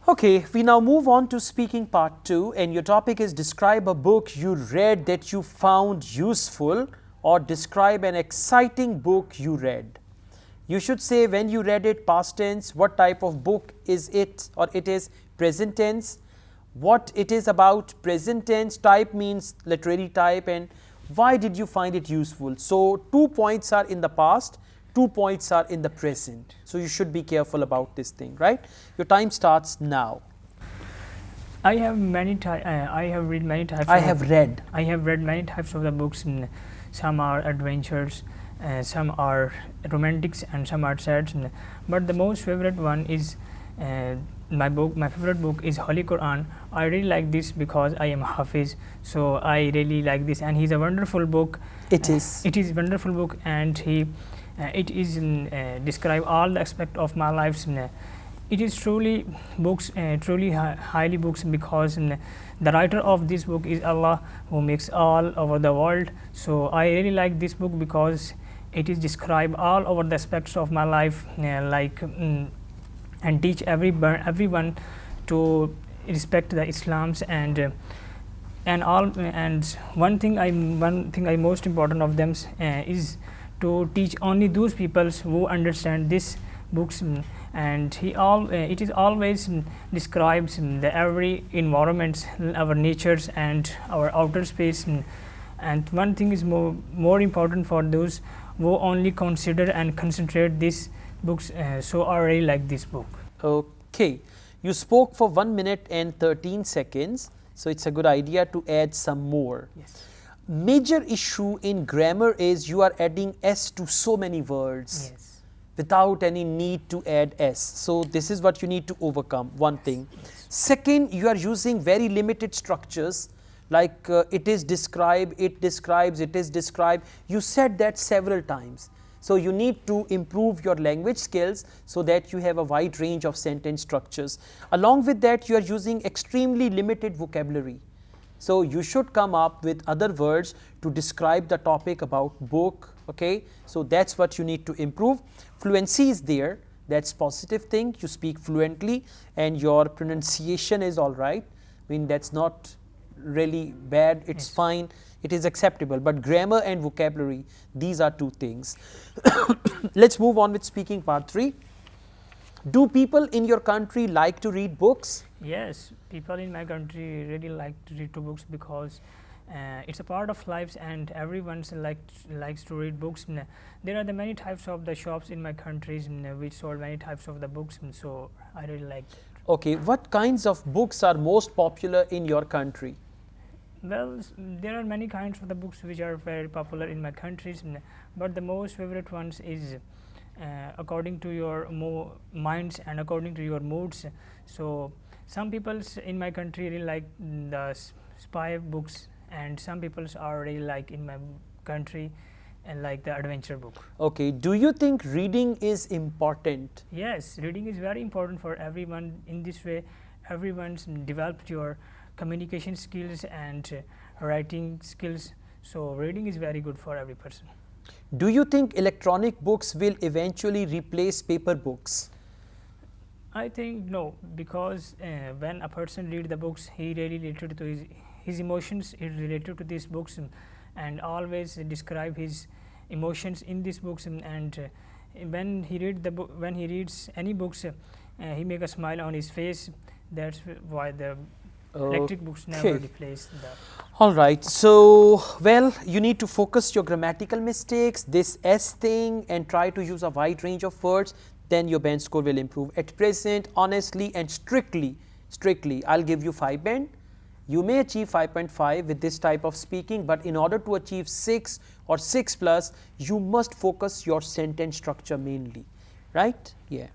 Okay, we now move on to speaking part 2, and your topic is describe a book you read that you found useful, or describe an exciting book you read. You should say when you read it, past tense, what type of book is it, or it is present tense, what it is about, present tense, type means literary type, and why did you find it useful. So 2 points are in the past, 2 points are in the present. So you should be careful about this thing, right? Your time starts now. I have read many types. I have read many types of the books. Some are adventures, some are romantics, and some are sad. But the most favorite one is my favorite book is Holy Quran. I really like this because I am Hafiz, so I really like this, and he's a wonderful book. It is a wonderful book, and it is describe all the aspect of my life. It is truly books, truly highly books, because the writer of this book is Allah, who makes all over the world. So I really like this book because it is describe all over the aspects of my life, and teach everyone to respect the Islams, and one thing I most important of them is to teach only those people who understand this books, and it is always describes the every environments, our natures and our outer space, and one thing is more important for those who only consider and concentrate these books. So I really like this book. Okay, you spoke for 1 minute and 13 seconds, so it's a good idea to add some more. Yes. Major issue in grammar is you are adding s to so many words. Yes. Without any need to add s. So this is what you need to overcome, one thing. Yes. Second, you are using very limited structures, like it is describe, it describes, it is described. You said that several times. So you need to improve your language skills so that you have a wide range of sentence structures. Along with that, you are using extremely limited vocabulary. So you should come up with other words to describe the topic about book. Okay, so that's what you need to improve. Fluency is there, that's positive thing. You speak fluently and your pronunciation is all right. I mean, that's not really bad, it's Yes. fine, it is acceptable. But grammar and vocabulary, these are two things. Let's move on with speaking part 3. Do people in your country like to read books? Yes, people in my country really like to read books because it's a part of life, and everyone likes to read books. There are the many types of the shops in my country which sold many types of the books, so I really like it. Okay, what kinds of books are most popular in your country? Well, there are many kinds of the books which are very popular in my countries, but the most favorite ones is according to your minds and according to your moods. So some people in my country really like the spy books, and some people are really like in my country and like the adventure book. Okay, do you think reading is important? Yes, reading is very important for everyone. In this way, everyone's developed your communication skills and writing skills. So reading is very good for every person. Do you think electronic books will eventually replace paper books? I think no, because when a person reads the books, he really related to his emotions is related to these books, and always describe his emotions in these books, and when he reads any books, he make a smile on his face. That's why the electric books never replace the. All right, so well, you need to focus your grammatical mistakes, this S thing, and try to use a wide range of words, then your band score will improve. At present, honestly and strictly, I'll give you 5 band. You may achieve 5.5 with this type of speaking, but in order to achieve 6 or 6 plus, you must focus your sentence structure mainly, right? Yeah.